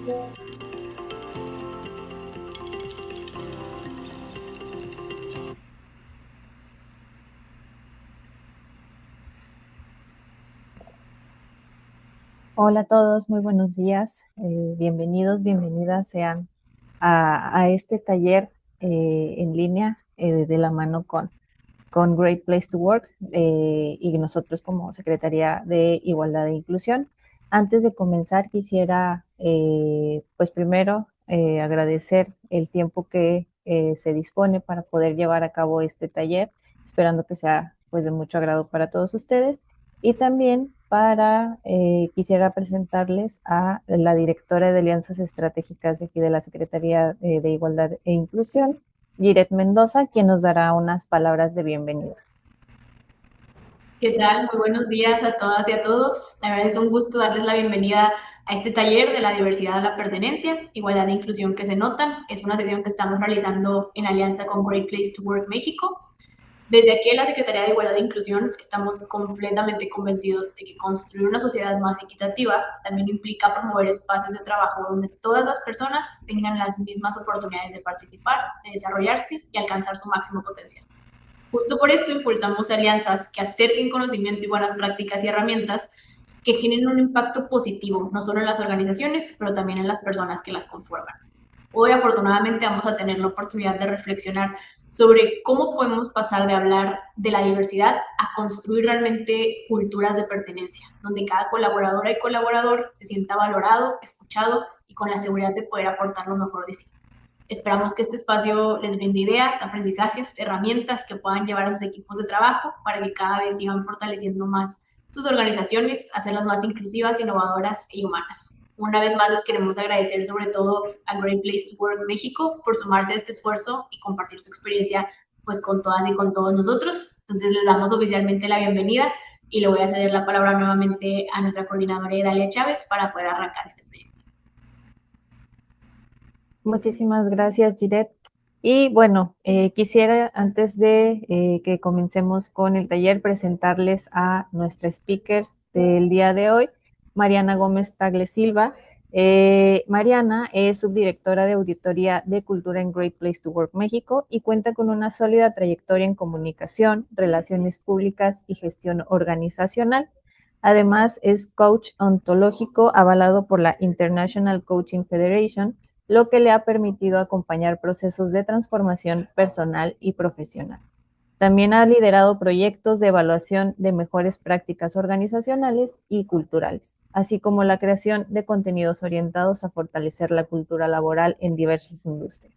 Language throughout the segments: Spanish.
Hola a todos, muy buenos días. Bienvenidos, bienvenidas sean a este taller en línea de la mano con Great Place to Work y nosotros como Secretaría de Igualdad e Inclusión. Antes de comenzar, quisiera pues primero agradecer el tiempo que se dispone para poder llevar a cabo este taller, esperando que sea pues de mucho agrado para todos ustedes. Y también quisiera presentarles a la directora de Alianzas Estratégicas de aquí de la Secretaría de Igualdad e Inclusión, Giret Mendoza, quien nos dará unas palabras de bienvenida. ¿Qué tal? Muy buenos días a todas y a todos. La verdad es un gusto darles la bienvenida a este taller de la diversidad a la pertenencia, igualdad e inclusión que se notan. Es una sesión que estamos realizando en alianza con Great Place to Work México. Desde aquí en la Secretaría de Igualdad e Inclusión estamos completamente convencidos de que construir una sociedad más equitativa también implica promover espacios de trabajo donde todas las personas tengan las mismas oportunidades de participar, de desarrollarse y alcanzar su máximo potencial. Justo por esto impulsamos alianzas que acerquen conocimiento y buenas prácticas y herramientas que generen un impacto positivo, no solo en las organizaciones, pero también en las personas que las conforman. Hoy afortunadamente vamos a tener la oportunidad de reflexionar sobre cómo podemos pasar de hablar de la diversidad a construir realmente culturas de pertenencia, donde cada colaboradora y colaborador se sienta valorado, escuchado y con la seguridad de poder aportar lo mejor de sí. Esperamos que este espacio les brinde ideas, aprendizajes, herramientas que puedan llevar a sus equipos de trabajo para que cada vez sigan fortaleciendo más sus organizaciones, hacerlas más inclusivas, innovadoras y humanas. Una vez más les queremos agradecer sobre todo a Great Place to Work México por sumarse a este esfuerzo y compartir su experiencia pues con todas y con todos nosotros. Entonces les damos oficialmente la bienvenida y le voy a ceder la palabra nuevamente a nuestra coordinadora Idalia Chávez para poder arrancar este proyecto. Muchísimas gracias, Giret. Y bueno, quisiera antes de que comencemos con el taller presentarles a nuestra speaker del día de hoy, Mariana Gómez Tagle Silva. Mariana es subdirectora de Auditoría de Cultura en Great Place to Work México y cuenta con una sólida trayectoria en comunicación, relaciones públicas y gestión organizacional. Además, es coach ontológico avalado por la International Coaching Federation, lo que le ha permitido acompañar procesos de transformación personal y profesional. También ha liderado proyectos de evaluación de mejores prácticas organizacionales y culturales, así como la creación de contenidos orientados a fortalecer la cultura laboral en diversas industrias.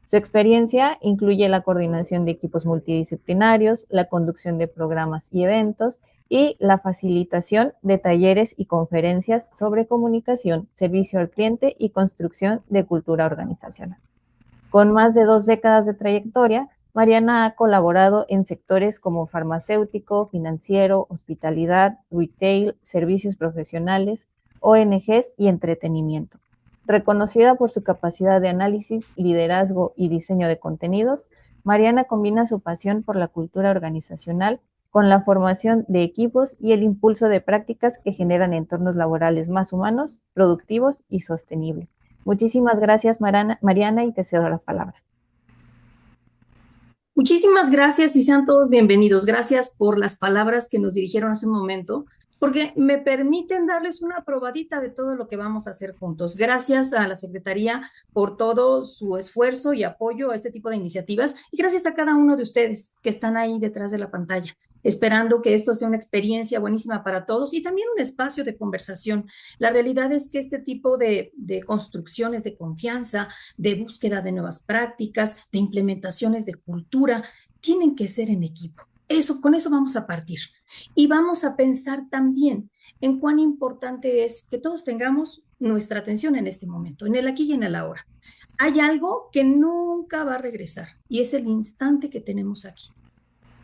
Su experiencia incluye la coordinación de equipos multidisciplinarios, la conducción de programas y eventos y la facilitación de talleres y conferencias sobre comunicación, servicio al cliente y construcción de cultura organizacional. Con más de 2 décadas de trayectoria, Mariana ha colaborado en sectores como farmacéutico, financiero, hospitalidad, retail, servicios profesionales, ONGs y entretenimiento. Reconocida por su capacidad de análisis, liderazgo y diseño de contenidos, Mariana combina su pasión por la cultura organizacional con la formación de equipos y el impulso de prácticas que generan entornos laborales más humanos, productivos y sostenibles. Muchísimas gracias, Mariana, y te cedo la palabra. Muchísimas gracias y sean todos bienvenidos. Gracias por las palabras que nos dirigieron hace un momento, porque me permiten darles una probadita de todo lo que vamos a hacer juntos. Gracias a la Secretaría por todo su esfuerzo y apoyo a este tipo de iniciativas y gracias a cada uno de ustedes que están ahí detrás de la pantalla, esperando que esto sea una experiencia buenísima para todos y también un espacio de conversación. La realidad es que este tipo de construcciones de confianza, de búsqueda de nuevas prácticas, de implementaciones de cultura, tienen que ser en equipo. Con eso vamos a partir. Y vamos a pensar también en cuán importante es que todos tengamos nuestra atención en este momento, en el aquí y en el ahora. Hay algo que nunca va a regresar y es el instante que tenemos aquí.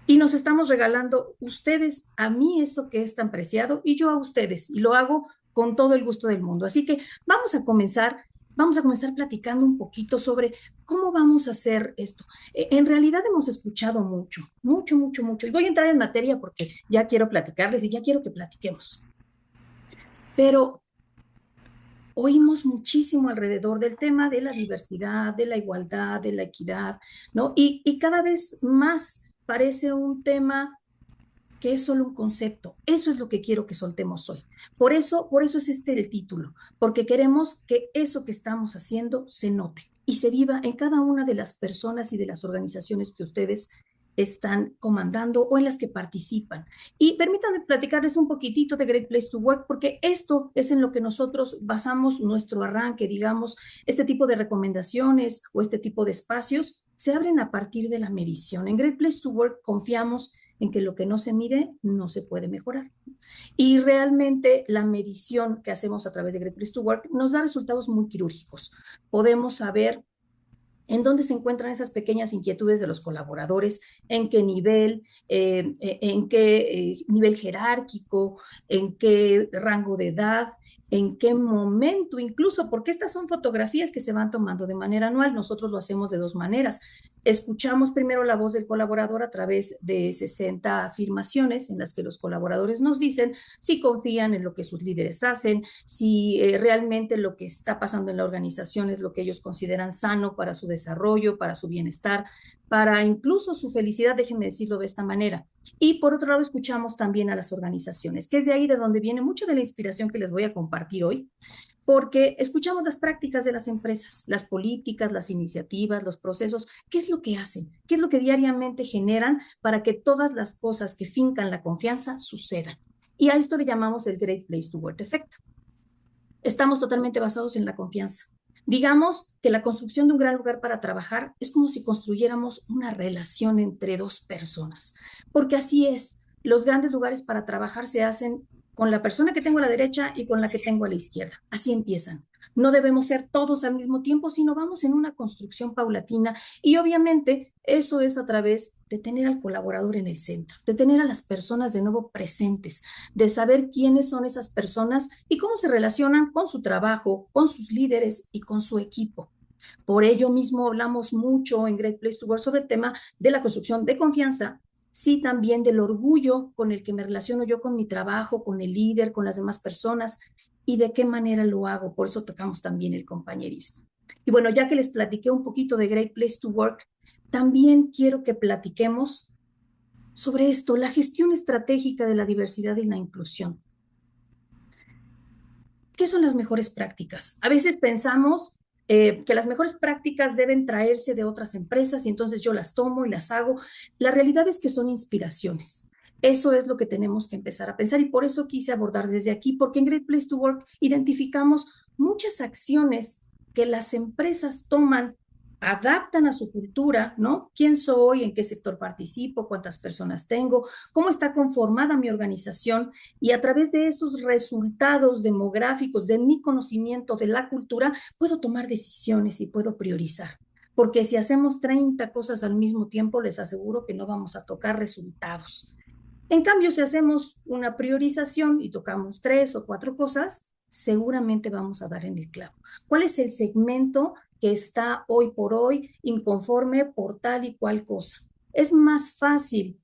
Y nos estamos regalando ustedes a mí eso que es tan preciado y yo a ustedes. Y lo hago con todo el gusto del mundo. Así que vamos a comenzar platicando un poquito sobre cómo vamos a hacer esto. En realidad hemos escuchado mucho, mucho, mucho, mucho. Y voy a entrar en materia porque ya quiero platicarles y ya quiero que platiquemos. Pero oímos muchísimo alrededor del tema de la diversidad, de la igualdad, de la equidad, ¿no? Y cada vez más parece un tema que es solo un concepto. Eso es lo que quiero que soltemos hoy. Por eso es este el título, porque queremos que eso que estamos haciendo se note y se viva en cada una de las personas y de las organizaciones que ustedes están comandando o en las que participan. Y permítanme platicarles un poquitito de Great Place to Work, porque esto es en lo que nosotros basamos nuestro arranque, digamos, este tipo de recomendaciones o este tipo de espacios se abren a partir de la medición. En Great Place to Work confiamos en que lo que no se mide no se puede mejorar. Y realmente la medición que hacemos a través de Great Place to Work nos da resultados muy quirúrgicos. Podemos saber en dónde se encuentran esas pequeñas inquietudes de los colaboradores, en qué nivel jerárquico, en qué rango de edad, en qué momento, incluso porque estas son fotografías que se van tomando de manera anual. Nosotros lo hacemos de dos maneras. Escuchamos primero la voz del colaborador a través de 60 afirmaciones en las que los colaboradores nos dicen si confían en lo que sus líderes hacen, si realmente lo que está pasando en la organización es lo que ellos consideran sano para su desarrollo, para su bienestar, para incluso su felicidad, déjenme decirlo de esta manera. Y por otro lado, escuchamos también a las organizaciones, que es de ahí de donde viene mucha de la inspiración que les voy a compartir hoy, porque escuchamos las prácticas de las empresas, las políticas, las iniciativas, los procesos, qué es lo que hacen, qué es lo que diariamente generan para que todas las cosas que fincan la confianza sucedan. Y a esto le llamamos el Great Place to Work Effect. Estamos totalmente basados en la confianza. Digamos que la construcción de un gran lugar para trabajar es como si construyéramos una relación entre dos personas, porque así es. Los grandes lugares para trabajar se hacen con la persona que tengo a la derecha y con la que tengo a la izquierda. Así empiezan. No debemos ser todos al mismo tiempo, sino vamos en una construcción paulatina y obviamente eso es a través de tener al colaborador en el centro, de tener a las personas de nuevo presentes, de saber quiénes son esas personas y cómo se relacionan con su trabajo, con sus líderes y con su equipo. Por ello mismo hablamos mucho en Great Place to Work sobre el tema de la construcción de confianza, sí también del orgullo con el que me relaciono yo con mi trabajo, con el líder, con las demás personas y de qué manera lo hago. Por eso tocamos también el compañerismo. Y bueno, ya que les platiqué un poquito de Great Place to Work, también quiero que platiquemos sobre esto, la gestión estratégica de la diversidad y la inclusión. ¿Qué son las mejores prácticas? A veces pensamos que las mejores prácticas deben traerse de otras empresas y entonces yo las tomo y las hago. La realidad es que son inspiraciones. Eso es lo que tenemos que empezar a pensar y por eso quise abordar desde aquí, porque en Great Place to Work identificamos muchas acciones que las empresas toman, adaptan a su cultura, ¿no? ¿Quién soy? ¿En qué sector participo? ¿Cuántas personas tengo? ¿Cómo está conformada mi organización? Y a través de esos resultados demográficos, de mi conocimiento de la cultura, puedo tomar decisiones y puedo priorizar. Porque si hacemos 30 cosas al mismo tiempo, les aseguro que no vamos a tocar resultados. En cambio, si hacemos una priorización y tocamos 3 o 4 cosas, seguramente vamos a dar en el clavo. ¿Cuál es el segmento que está hoy por hoy inconforme por tal y cual cosa? Es más fácil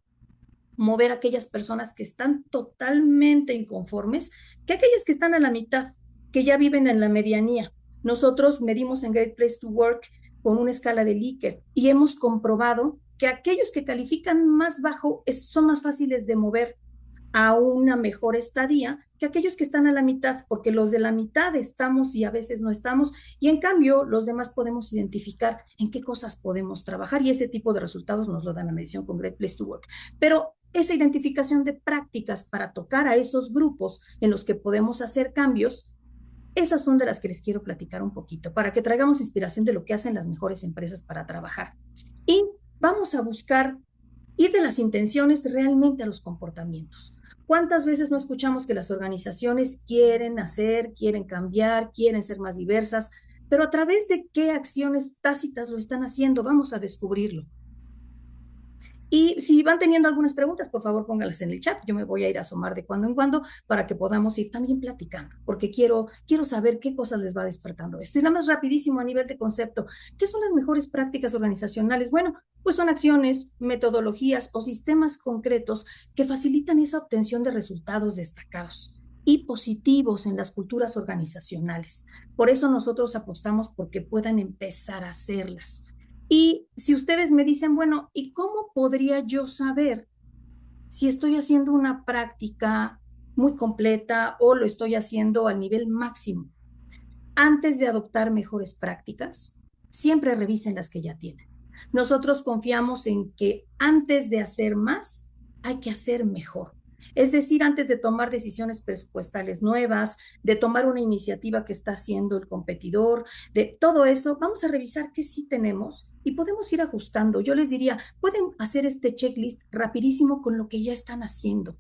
mover a aquellas personas que están totalmente inconformes que aquellas que están a la mitad, que ya viven en la medianía. Nosotros medimos en Great Place to Work con una escala de Likert y hemos comprobado que aquellos que califican más bajo son más fáciles de mover a una mejor estadía que aquellos que están a la mitad, porque los de la mitad estamos y a veces no estamos, y en cambio los demás podemos identificar en qué cosas podemos trabajar y ese tipo de resultados nos lo da la medición con Great Place to Work. Pero esa identificación de prácticas para tocar a esos grupos en los que podemos hacer cambios, esas son de las que les quiero platicar un poquito, para que traigamos inspiración de lo que hacen las mejores empresas para trabajar. Y vamos a buscar ir de las intenciones realmente a los comportamientos. ¿Cuántas veces no escuchamos que las organizaciones quieren hacer, quieren cambiar, quieren ser más diversas, pero a través de qué acciones tácitas lo están haciendo? Vamos a descubrirlo. Y si van teniendo algunas preguntas, por favor póngalas en el chat. Yo me voy a ir a asomar de cuando en cuando para que podamos ir también platicando, porque quiero saber qué cosas les va despertando esto. Y nada más rapidísimo a nivel de concepto, ¿qué son las mejores prácticas organizacionales? Bueno, pues son acciones, metodologías o sistemas concretos que facilitan esa obtención de resultados destacados. y positivos en las culturas organizacionales. Por eso nosotros apostamos porque puedan empezar a hacerlas. Y si ustedes me dicen, bueno, ¿y cómo podría yo saber si estoy haciendo una práctica muy completa o lo estoy haciendo al nivel máximo? Antes de adoptar mejores prácticas, siempre revisen las que ya tienen. Nosotros confiamos en que antes de hacer más, hay que hacer mejor. Es decir, antes de tomar decisiones presupuestales nuevas, de tomar una iniciativa que está haciendo el competidor, de todo eso, vamos a revisar qué sí tenemos y podemos ir ajustando. Yo les diría, pueden hacer este checklist rapidísimo con lo que ya están haciendo.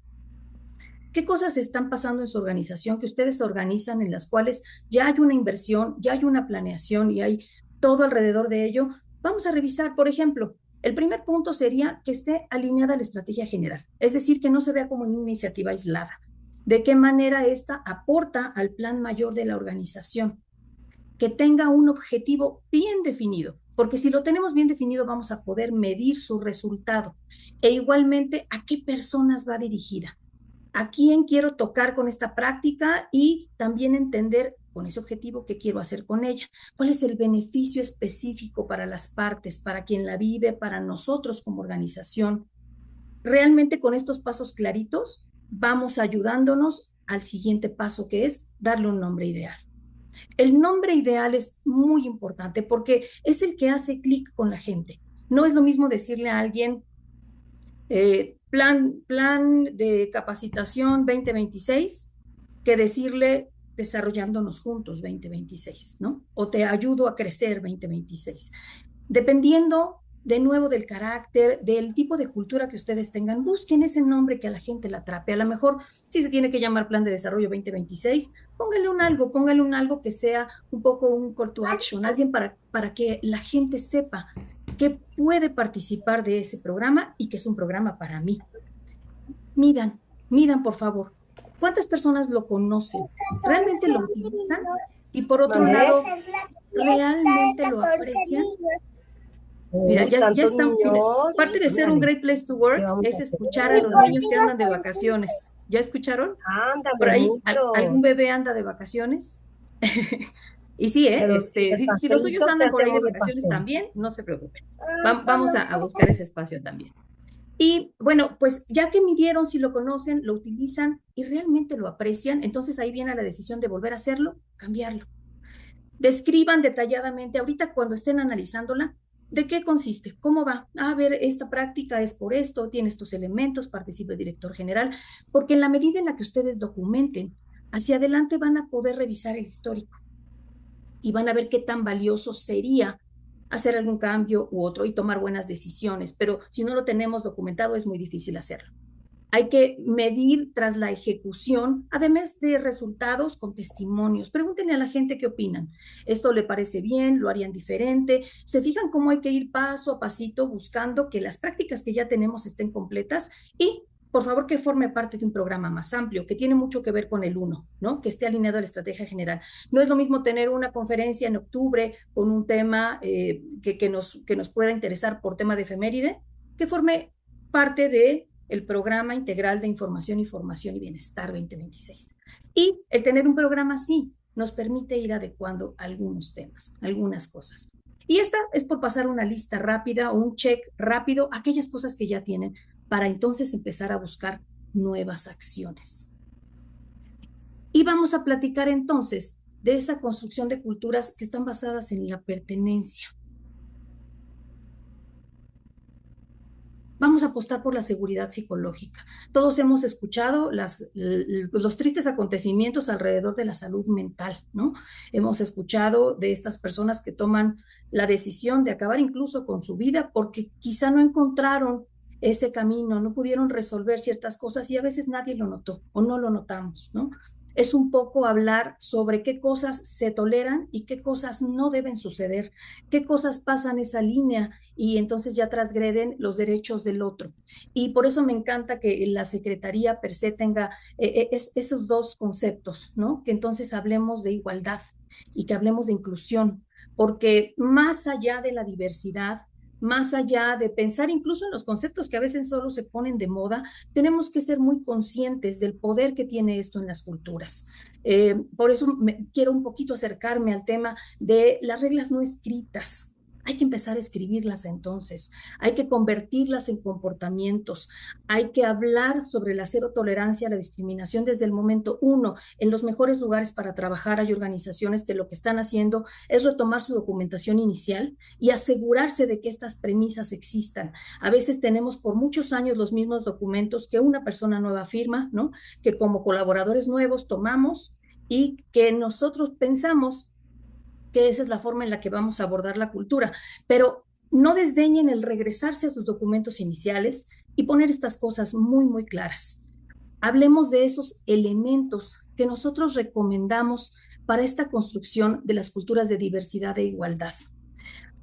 ¿Qué cosas están pasando en su organización que ustedes organizan en las cuales ya hay una inversión, ya hay una planeación y hay todo alrededor de ello? Vamos a revisar, por ejemplo, el primer punto sería que esté alineada la estrategia general, es decir, que no se vea como una iniciativa aislada. ¿De qué manera esta aporta al plan mayor de la organización? Que tenga un objetivo bien definido, porque si lo tenemos bien definido vamos a poder medir su resultado e igualmente a qué personas va dirigida, a quién quiero tocar con esta práctica y también entender con ese objetivo qué quiero hacer con ella, cuál es el beneficio específico para las partes, para quien la vive, para nosotros como organización. Realmente con estos pasos claritos vamos ayudándonos al siguiente paso, que es darle un nombre ideal. El nombre ideal es muy importante porque es el que hace clic con la gente. No es lo mismo decirle a alguien plan de capacitación 2026 que decirle desarrollándonos juntos 2026, ¿no? O te ayudo a crecer 2026. Dependiendo de nuevo del carácter, del tipo de cultura que ustedes tengan, busquen ese nombre que a la gente la atrape. A lo mejor, si se tiene que llamar Plan de Desarrollo 2026, póngale un algo que sea un poco un call to action, alguien para que la gente sepa que puede participar de ese programa y que es un programa para mí. Midan, por favor. ¿Cuántas personas lo conocen? ¿Realmente lo utilizan? Y por otro lado, ¿realmente lo aprecian? Mira, ya están. Mira, parte de ser un great place to work es escuchar a los niños que andan de vacaciones. ¿Ya escucharon? Por ahí, ¿algún bebé anda de vacaciones? Y sí, si los suyos andan por ahí de vacaciones también, no se preocupen. Vamos a buscar ese espacio también. Y bueno, pues ya que midieron si lo conocen, lo utilizan y realmente lo aprecian, entonces ahí viene la decisión de volver a hacerlo, cambiarlo. Describan detalladamente, ahorita cuando estén analizándola, ¿de qué consiste? ¿Cómo va? A ver, esta práctica es por esto, tiene estos elementos, participa el director general, porque en la medida en la que ustedes documenten, hacia adelante van a poder revisar el histórico y van a ver qué tan valioso sería hacer algún cambio u otro y tomar buenas decisiones, pero si no lo tenemos documentado es muy difícil hacerlo. Hay que medir tras la ejecución, además de resultados con testimonios. Pregúntenle a la gente qué opinan. ¿Esto le parece bien? ¿Lo harían diferente? ¿Se fijan cómo hay que ir paso a pasito buscando que las prácticas que ya tenemos estén completas? Y por favor, que forme parte de un programa más amplio, que tiene mucho que ver con el uno, ¿no? Que esté alineado a la estrategia general. No es lo mismo tener una conferencia en octubre con un tema que nos pueda interesar por tema de efeméride, que forme parte de el programa integral de información y formación y bienestar 2026. Y el tener un programa así nos permite ir adecuando algunos temas, algunas cosas. Y esta es por pasar una lista rápida o un check rápido, aquellas cosas que ya tienen, para entonces empezar a buscar nuevas acciones. Y vamos a platicar entonces de esa construcción de culturas que están basadas en la pertenencia. Vamos a apostar por la seguridad psicológica. Todos hemos escuchado los tristes acontecimientos alrededor de la salud mental, ¿no? Hemos escuchado de estas personas que toman la decisión de acabar incluso con su vida porque quizá no encontraron ese camino, no pudieron resolver ciertas cosas y a veces nadie lo notó o no lo notamos, ¿no? Es un poco hablar sobre qué cosas se toleran y qué cosas no deben suceder, qué cosas pasan esa línea y entonces ya transgreden los derechos del otro. Y por eso me encanta que la Secretaría per se tenga esos dos conceptos, ¿no? Que entonces hablemos de igualdad y que hablemos de inclusión, porque más allá de la diversidad, más allá de pensar incluso en los conceptos que a veces solo se ponen de moda, tenemos que ser muy conscientes del poder que tiene esto en las culturas. Por eso quiero un poquito acercarme al tema de las reglas no escritas. Hay que empezar a escribirlas entonces, hay que convertirlas en comportamientos, hay que hablar sobre la cero tolerancia a la discriminación desde el momento uno. En los mejores lugares para trabajar hay organizaciones que lo que están haciendo es retomar su documentación inicial y asegurarse de que estas premisas existan. A veces tenemos por muchos años los mismos documentos que una persona nueva firma, ¿no? Que como colaboradores nuevos tomamos y que nosotros pensamos que esa es la forma en la que vamos a abordar la cultura, pero no desdeñen el regresarse a sus documentos iniciales y poner estas cosas muy, muy claras. Hablemos de esos elementos que nosotros recomendamos para esta construcción de las culturas de diversidad e igualdad.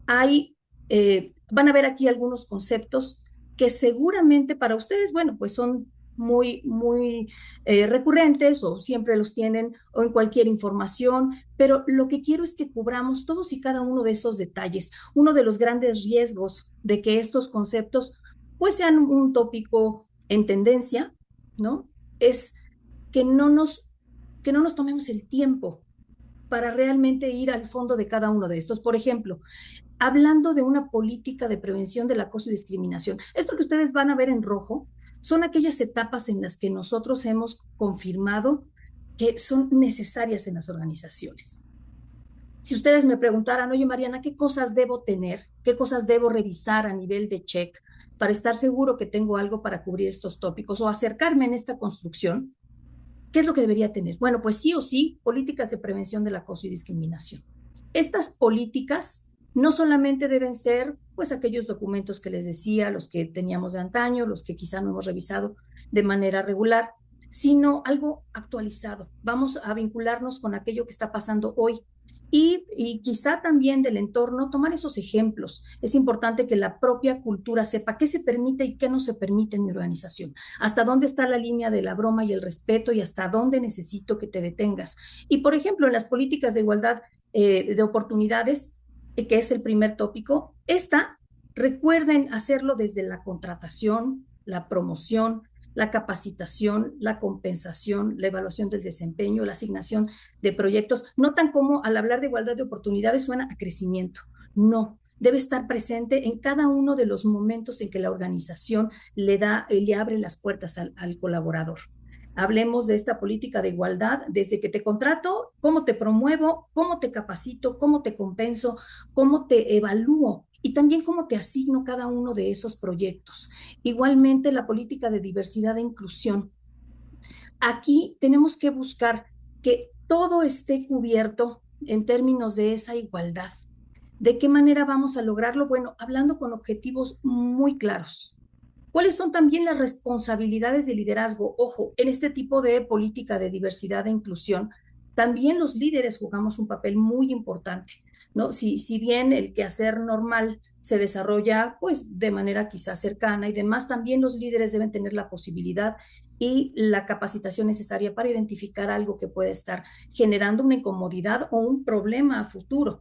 Van a ver aquí algunos conceptos que seguramente para ustedes, bueno, pues son muy recurrentes o siempre los tienen o en cualquier información, pero lo que quiero es que cubramos todos y cada uno de esos detalles. Uno de los grandes riesgos de que estos conceptos pues sean un tópico en tendencia, ¿no? Es que que no nos tomemos el tiempo para realmente ir al fondo de cada uno de estos. Por ejemplo, hablando de una política de prevención del acoso y discriminación. Esto que ustedes van a ver en rojo son aquellas etapas en las que nosotros hemos confirmado que son necesarias en las organizaciones. Si ustedes me preguntaran, oye Mariana, ¿qué cosas debo tener? ¿Qué cosas debo revisar a nivel de check para estar seguro que tengo algo para cubrir estos tópicos o acercarme en esta construcción? ¿Qué es lo que debería tener? Bueno, pues sí o sí, políticas de prevención del acoso y discriminación. Estas políticas no solamente deben ser, pues, aquellos documentos que les decía, los que teníamos de antaño, los que quizá no hemos revisado de manera regular, sino algo actualizado. Vamos a vincularnos con aquello que está pasando hoy. Y quizá también del entorno, tomar esos ejemplos. Es importante que la propia cultura sepa qué se permite y qué no se permite en mi organización, hasta dónde está la línea de la broma y el respeto y hasta dónde necesito que te detengas. Y, por ejemplo, en las políticas de igualdad de oportunidades, que es el primer tópico, recuerden hacerlo desde la contratación, la promoción, la capacitación, la compensación, la evaluación del desempeño, la asignación de proyectos. Notan cómo al hablar de igualdad de oportunidades suena a crecimiento. No, debe estar presente en cada uno de los momentos en que la organización le abre las puertas al colaborador. Hablemos de esta política de igualdad desde que te contrato, cómo te promuevo, cómo te capacito, cómo te compenso, cómo te evalúo y también cómo te asigno cada uno de esos proyectos. Igualmente, la política de diversidad e inclusión. Aquí tenemos que buscar que todo esté cubierto en términos de esa igualdad. ¿De qué manera vamos a lograrlo? Bueno, hablando con objetivos muy claros. ¿Cuáles son también las responsabilidades de liderazgo? Ojo, en este tipo de política de diversidad e inclusión, también los líderes jugamos un papel muy importante, ¿no? Si bien el quehacer normal se desarrolla pues de manera quizás cercana y demás, también los líderes deben tener la posibilidad y la capacitación necesaria para identificar algo que puede estar generando una incomodidad o un problema a futuro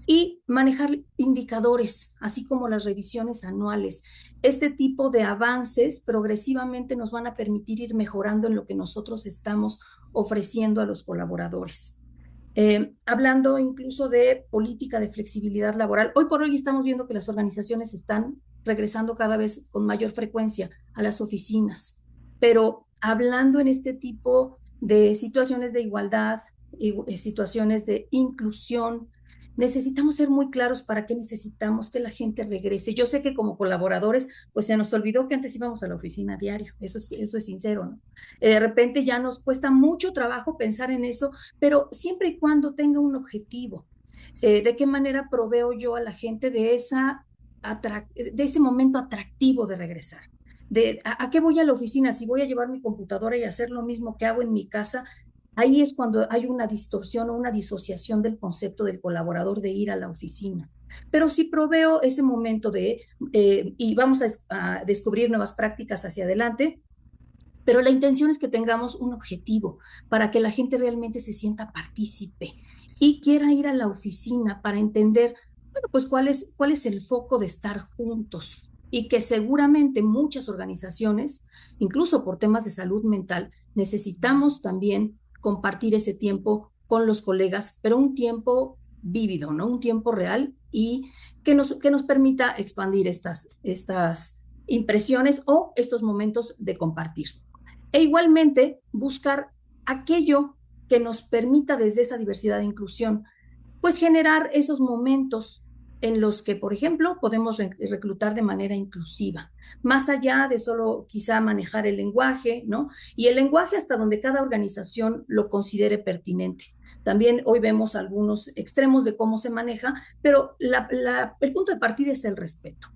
y manejar indicadores, así como las revisiones anuales. Este tipo de avances progresivamente nos van a permitir ir mejorando en lo que nosotros estamos ofreciendo a los colaboradores. Hablando incluso de política de flexibilidad laboral, hoy por hoy estamos viendo que las organizaciones están regresando cada vez con mayor frecuencia a las oficinas, pero hablando en este tipo de situaciones de igualdad, situaciones de inclusión, necesitamos ser muy claros para qué necesitamos que la gente regrese. Yo sé que como colaboradores, pues se nos olvidó que antes íbamos a la oficina a diario, eso es sincero, ¿no? De repente ya nos cuesta mucho trabajo pensar en eso, pero siempre y cuando tenga un objetivo. ¿De qué manera proveo yo a la gente de ese momento atractivo de regresar? ¿A qué voy a la oficina? Si voy a llevar mi computadora y hacer lo mismo que hago en mi casa, ahí es cuando hay una distorsión o una disociación del concepto del colaborador de ir a la oficina. Pero si proveo ese momento y vamos a descubrir nuevas prácticas hacia adelante, pero la intención es que tengamos un objetivo para que la gente realmente se sienta partícipe y quiera ir a la oficina para entender Bueno, pues cuál es el foco de estar juntos y que seguramente muchas organizaciones, incluso por temas de salud mental, necesitamos también compartir ese tiempo con los colegas, pero un tiempo vívido, ¿no? Un tiempo real y que nos permita expandir estas impresiones o estos momentos de compartir. E igualmente buscar aquello que nos permita desde esa diversidad e inclusión pues generar esos momentos en los que, por ejemplo, podemos reclutar de manera inclusiva, más allá de solo quizá manejar el lenguaje, ¿no? Y el lenguaje hasta donde cada organización lo considere pertinente. También hoy vemos algunos extremos de cómo se maneja, pero el punto de partida es el respeto.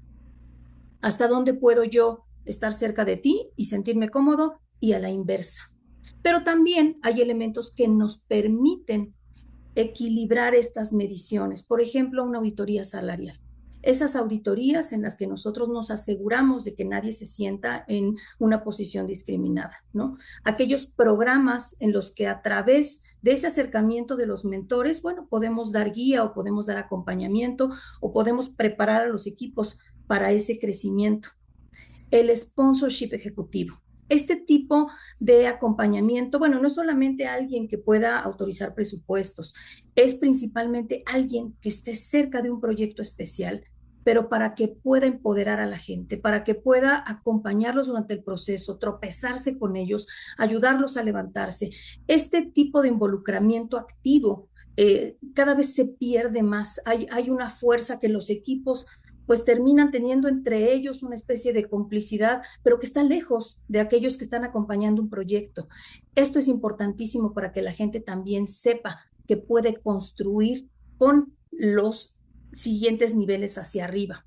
¿Hasta dónde puedo yo estar cerca de ti y sentirme cómodo? Y a la inversa. Pero también hay elementos que nos permiten equilibrar estas mediciones. Por ejemplo, una auditoría salarial. Esas auditorías en las que nosotros nos aseguramos de que nadie se sienta en una posición discriminada, ¿no? Aquellos programas en los que a través de ese acercamiento de los mentores, bueno, podemos dar guía o podemos dar acompañamiento o podemos preparar a los equipos para ese crecimiento. El sponsorship ejecutivo. Este tipo de acompañamiento, bueno, no es solamente alguien que pueda autorizar presupuestos, es principalmente alguien que esté cerca de un proyecto especial, pero para que pueda empoderar a la gente, para que pueda acompañarlos durante el proceso, tropezarse con ellos, ayudarlos a levantarse. Este tipo de involucramiento activo cada vez se pierde más. Hay una fuerza que los equipos pues terminan teniendo entre ellos una especie de complicidad, pero que está lejos de aquellos que están acompañando un proyecto. Esto es importantísimo para que la gente también sepa que puede construir con los siguientes niveles hacia arriba.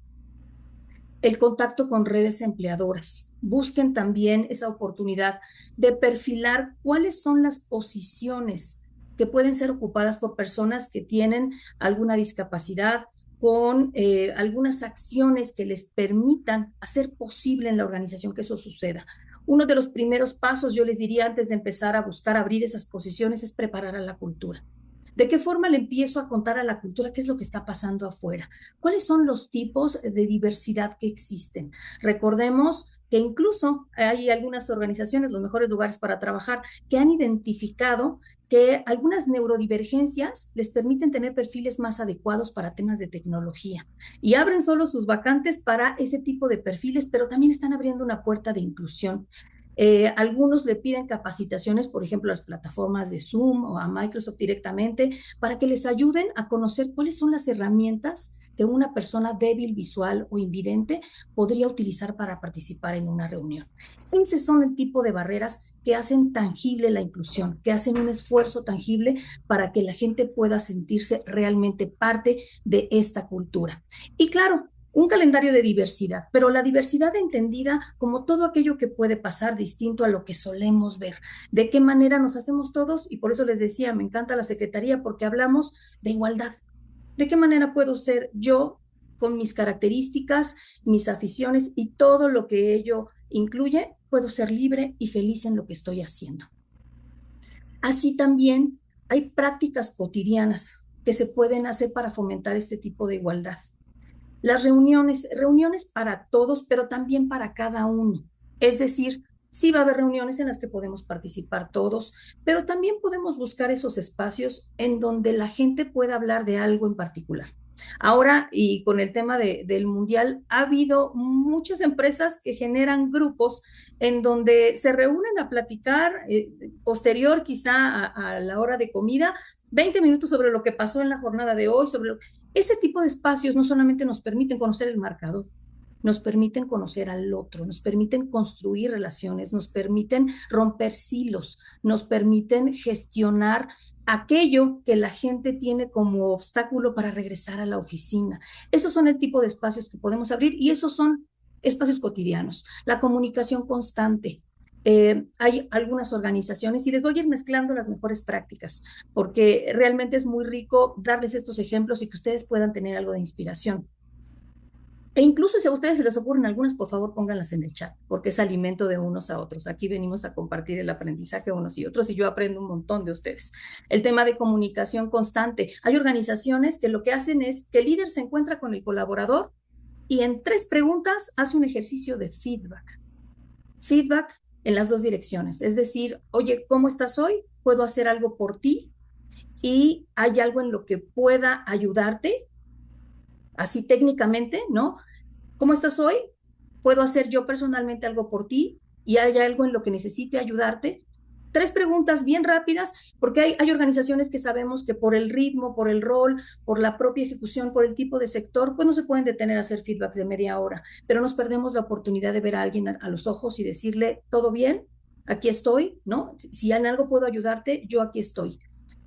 El contacto con redes empleadoras. Busquen también esa oportunidad de perfilar cuáles son las posiciones que pueden ser ocupadas por personas que tienen alguna discapacidad, con algunas acciones que les permitan hacer posible en la organización que eso suceda. Uno de los primeros pasos, yo les diría, antes de empezar a buscar abrir esas posiciones, es preparar a la cultura. ¿De qué forma le empiezo a contar a la cultura qué es lo que está pasando afuera? ¿Cuáles son los tipos de diversidad que existen? Recordemos que incluso hay algunas organizaciones, los mejores lugares para trabajar, que han identificado que algunas neurodivergencias les permiten tener perfiles más adecuados para temas de tecnología y abren solo sus vacantes para ese tipo de perfiles, pero también están abriendo una puerta de inclusión. Algunos le piden capacitaciones, por ejemplo, a las plataformas de Zoom o a Microsoft directamente, para que les ayuden a conocer cuáles son las herramientas que una persona débil visual o invidente podría utilizar para participar en una reunión. Ese son el tipo de barreras que hacen tangible la inclusión, que hacen un esfuerzo tangible para que la gente pueda sentirse realmente parte de esta cultura. Y claro, un calendario de diversidad, pero la diversidad entendida como todo aquello que puede pasar distinto a lo que solemos ver. ¿De qué manera nos hacemos todos? Y por eso les decía, me encanta la Secretaría porque hablamos de igualdad. ¿De qué manera puedo ser yo con mis características, mis aficiones y todo lo que ello incluye? Puedo ser libre y feliz en lo que estoy haciendo. Así también hay prácticas cotidianas que se pueden hacer para fomentar este tipo de igualdad. Las reuniones para todos, pero también para cada uno. Es decir, sí va a haber reuniones en las que podemos participar todos, pero también podemos buscar esos espacios en donde la gente pueda hablar de algo en particular. Ahora, y con el tema del mundial, ha habido muchas empresas que generan grupos en donde se reúnen a platicar posterior quizá a la hora de comida, 20 minutos sobre lo que pasó en la jornada de hoy, ese tipo de espacios no solamente nos permiten conocer el marcador, nos permiten conocer al otro, nos permiten construir relaciones, nos permiten romper silos, nos permiten gestionar aquello que la gente tiene como obstáculo para regresar a la oficina. Esos son el tipo de espacios que podemos abrir y esos son espacios cotidianos. La comunicación constante. Hay algunas organizaciones y les voy a ir mezclando las mejores prácticas porque realmente es muy rico darles estos ejemplos y que ustedes puedan tener algo de inspiración. E incluso si a ustedes se les ocurren algunas, por favor pónganlas en el chat, porque es alimento de unos a otros. Aquí venimos a compartir el aprendizaje unos y otros y yo aprendo un montón de ustedes. El tema de comunicación constante. Hay organizaciones que lo que hacen es que el líder se encuentra con el colaborador y en 3 preguntas hace un ejercicio de feedback. Feedback en las 2 direcciones. Es decir, oye, ¿cómo estás hoy? ¿Puedo hacer algo por ti? ¿Y hay algo en lo que pueda ayudarte? Así técnicamente, ¿no? ¿Cómo estás hoy? ¿Puedo hacer yo personalmente algo por ti? ¿Y hay algo en lo que necesite ayudarte? 3 preguntas bien rápidas, porque hay organizaciones que sabemos que por el ritmo, por el rol, por la propia ejecución, por el tipo de sector, pues no se pueden detener a hacer feedbacks de media hora, pero nos perdemos la oportunidad de ver a alguien a los ojos y decirle, ¿todo bien? Aquí estoy, ¿no? Si en algo puedo ayudarte, yo aquí estoy.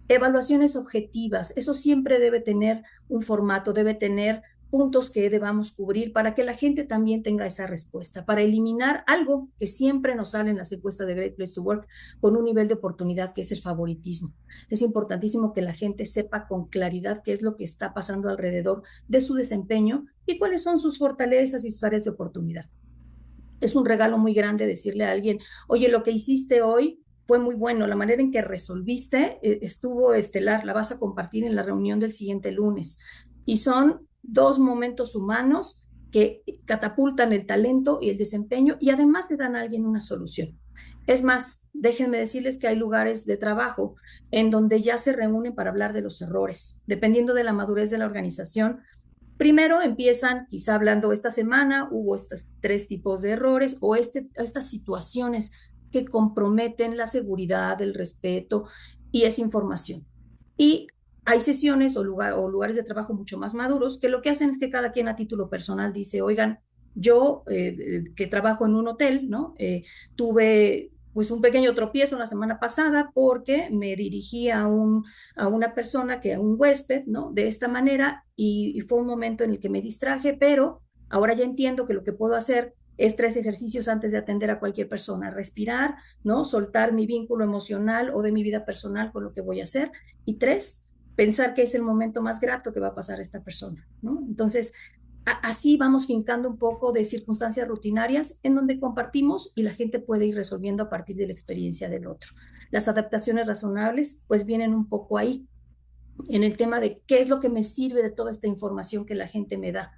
Evaluaciones objetivas, eso siempre debe tener un formato, debe tener puntos que debamos cubrir para que la gente también tenga esa respuesta, para eliminar algo que siempre nos sale en las encuestas de Great Place to Work con un nivel de oportunidad que es el favoritismo. Es importantísimo que la gente sepa con claridad qué es lo que está pasando alrededor de su desempeño y cuáles son sus fortalezas y sus áreas de oportunidad. Es un regalo muy grande decirle a alguien, oye, lo que hiciste hoy fue muy bueno, la manera en que resolviste estuvo estelar, la vas a compartir en la reunión del siguiente lunes. Y son 2 momentos humanos que catapultan el talento y el desempeño y además le dan a alguien una solución. Es más, déjenme decirles que hay lugares de trabajo en donde ya se reúnen para hablar de los errores. Dependiendo de la madurez de la organización, primero empiezan quizá hablando, esta semana hubo estos 3 tipos de errores o estas situaciones que comprometen la seguridad, el respeto y esa información. Y hay sesiones o lugares de trabajo mucho más maduros que lo que hacen es que cada quien a título personal dice, oigan, yo que trabajo en un hotel, ¿no? Tuve pues un pequeño tropiezo la semana pasada porque me dirigí a una persona, a un huésped, ¿no? De esta manera y fue un momento en el que me distraje, pero ahora ya entiendo que lo que puedo hacer es 3 ejercicios antes de atender a cualquier persona, respirar, ¿no? Soltar mi vínculo emocional o de mi vida personal con lo que voy a hacer. Y 3, pensar que es el momento más grato que va a pasar a esta persona, ¿no? Entonces, así vamos fincando un poco de circunstancias rutinarias en donde compartimos y la gente puede ir resolviendo a partir de la experiencia del otro. Las adaptaciones razonables pues vienen un poco ahí, en el tema de qué es lo que me sirve de toda esta información que la gente me da.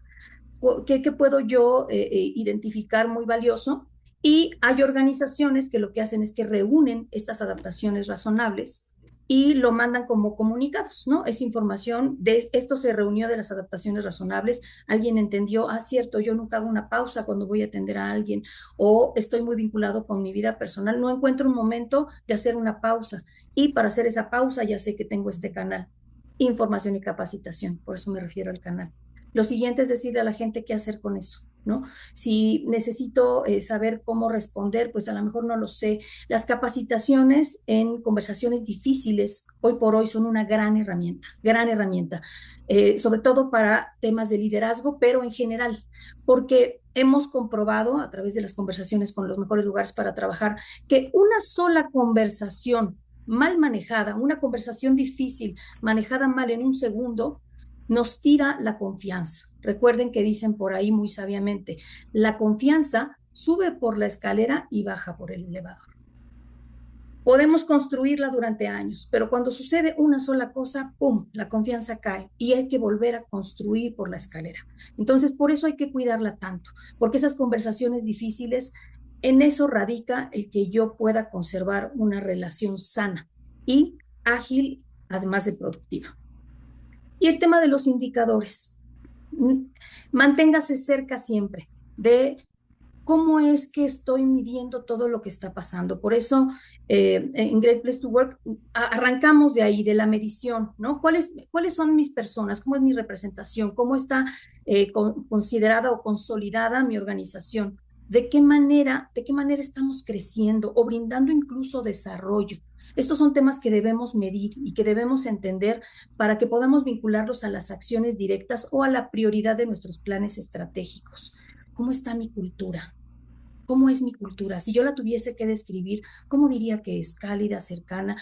¿Qué puedo yo identificar muy valioso? Y hay organizaciones que lo que hacen es que reúnen estas adaptaciones razonables y lo mandan como comunicados, ¿no? Es información de esto se reunió de las adaptaciones razonables, alguien entendió, cierto, yo nunca hago una pausa cuando voy a atender a alguien o estoy muy vinculado con mi vida personal, no encuentro un momento de hacer una pausa y para hacer esa pausa ya sé que tengo este canal, información y capacitación, por eso me refiero al canal. Lo siguiente es decirle a la gente qué hacer con eso, ¿no? Si necesito saber cómo responder, pues a lo mejor no lo sé. Las capacitaciones en conversaciones difíciles hoy por hoy son una gran herramienta, sobre todo para temas de liderazgo, pero en general, porque hemos comprobado a través de las conversaciones con los mejores lugares para trabajar que una sola conversación mal manejada, una conversación difícil manejada mal en un segundo, nos tira la confianza. Recuerden que dicen por ahí muy sabiamente, la confianza sube por la escalera y baja por el elevador. Podemos construirla durante años, pero cuando sucede una sola cosa, ¡pum!, la confianza cae y hay que volver a construir por la escalera. Entonces, por eso hay que cuidarla tanto, porque esas conversaciones difíciles, en eso radica el que yo pueda conservar una relación sana y ágil, además de productiva. Y el tema de los indicadores. Manténgase cerca siempre de cómo es que estoy midiendo todo lo que está pasando. Por eso, en Great Place to Work, arrancamos de ahí, de la medición, ¿no? ¿Cuáles son mis personas? ¿Cómo es mi representación? ¿Cómo está considerada o consolidada mi organización? ¿De qué manera estamos creciendo o brindando incluso desarrollo? Estos son temas que debemos medir y que debemos entender para que podamos vincularlos a las acciones directas o a la prioridad de nuestros planes estratégicos. ¿Cómo está mi cultura? ¿Cómo es mi cultura? Si yo la tuviese que describir, ¿cómo diría que es? Cálida, cercana.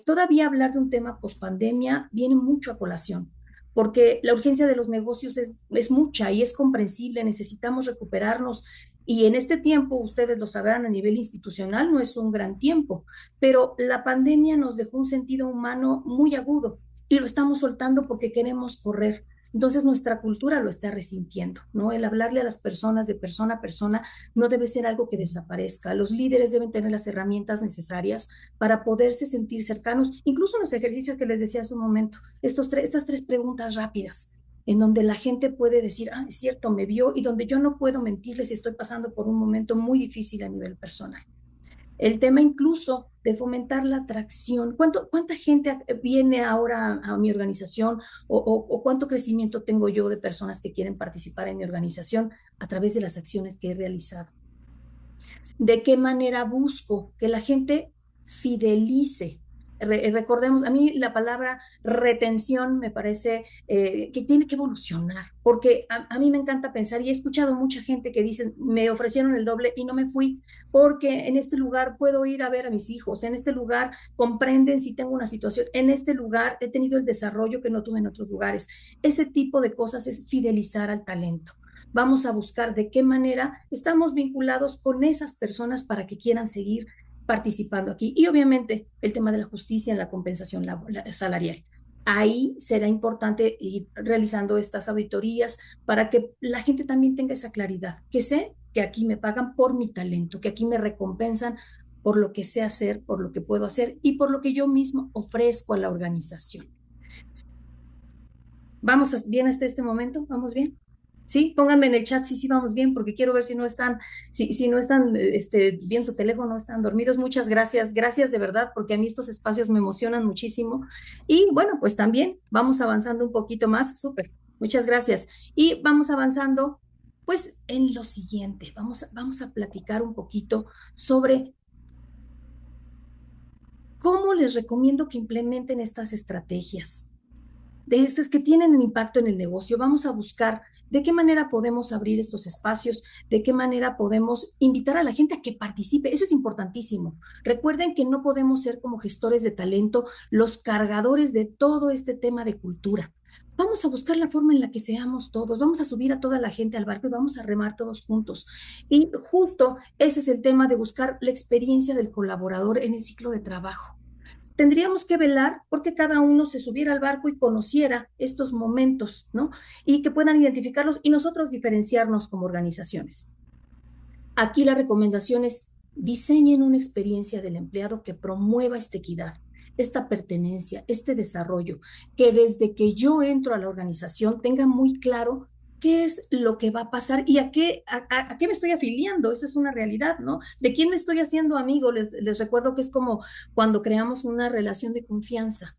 Todavía hablar de un tema pospandemia viene mucho a colación, porque la urgencia de los negocios es mucha y es comprensible, necesitamos recuperarnos. Y en este tiempo, ustedes lo sabrán, a nivel institucional no es un gran tiempo, pero la pandemia nos dejó un sentido humano muy agudo y lo estamos soltando porque queremos correr. Entonces nuestra cultura lo está resintiendo, ¿no? El hablarle a las personas de persona a persona no debe ser algo que desaparezca. Los líderes deben tener las herramientas necesarias para poderse sentir cercanos, incluso los ejercicios que les decía hace un momento, estas tres preguntas rápidas, en donde la gente puede decir, ah, es cierto, me vio, y donde yo no puedo mentirles si estoy pasando por un momento muy difícil a nivel personal. El tema incluso de fomentar la atracción. ¿Cuánta gente viene ahora a mi organización o cuánto crecimiento tengo yo de personas que quieren participar en mi organización a través de las acciones que he realizado? ¿De qué manera busco que la gente fidelice? Recordemos, a mí la palabra retención me parece que tiene que evolucionar, porque a mí me encanta pensar y he escuchado mucha gente que dice, me ofrecieron el doble y no me fui porque en este lugar puedo ir a ver a mis hijos, en este lugar comprenden si tengo una situación, en este lugar he tenido el desarrollo que no tuve en otros lugares. Ese tipo de cosas es fidelizar al talento. Vamos a buscar de qué manera estamos vinculados con esas personas para que quieran seguir participando aquí. Y obviamente el tema de la justicia en la compensación salarial. Ahí será importante ir realizando estas auditorías para que la gente también tenga esa claridad, que sé que aquí me pagan por mi talento, que aquí me recompensan por lo que sé hacer, por lo que puedo hacer y por lo que yo mismo ofrezco a la organización. ¿Vamos bien hasta este momento? ¿Vamos bien? Sí, pónganme en el chat si sí vamos bien, porque quiero ver si no están, si no están viendo su teléfono, están dormidos. Muchas gracias, gracias de verdad, porque a mí estos espacios me emocionan muchísimo. Y bueno, pues también vamos avanzando un poquito más, súper, muchas gracias. Y vamos avanzando, pues en lo siguiente, vamos a platicar un poquito sobre cómo les recomiendo que implementen estas estrategias de estas que tienen un impacto en el negocio. Vamos a buscar de qué manera podemos abrir estos espacios, de qué manera podemos invitar a la gente a que participe. Eso es importantísimo. Recuerden que no podemos ser como gestores de talento los cargadores de todo este tema de cultura. Vamos a buscar la forma en la que seamos todos, vamos a subir a toda la gente al barco y vamos a remar todos juntos. Y justo ese es el tema de buscar la experiencia del colaborador en el ciclo de trabajo. Tendríamos que velar porque cada uno se subiera al barco y conociera estos momentos, ¿no? Y que puedan identificarlos y nosotros diferenciarnos como organizaciones. Aquí la recomendación es diseñen una experiencia del empleado que promueva esta equidad, esta pertenencia, este desarrollo, que desde que yo entro a la organización tenga muy claro qué es lo que va a pasar y a qué me estoy afiliando. Eso es una realidad, ¿no? ¿De quién me estoy haciendo amigo? Les recuerdo que es como cuando creamos una relación de confianza.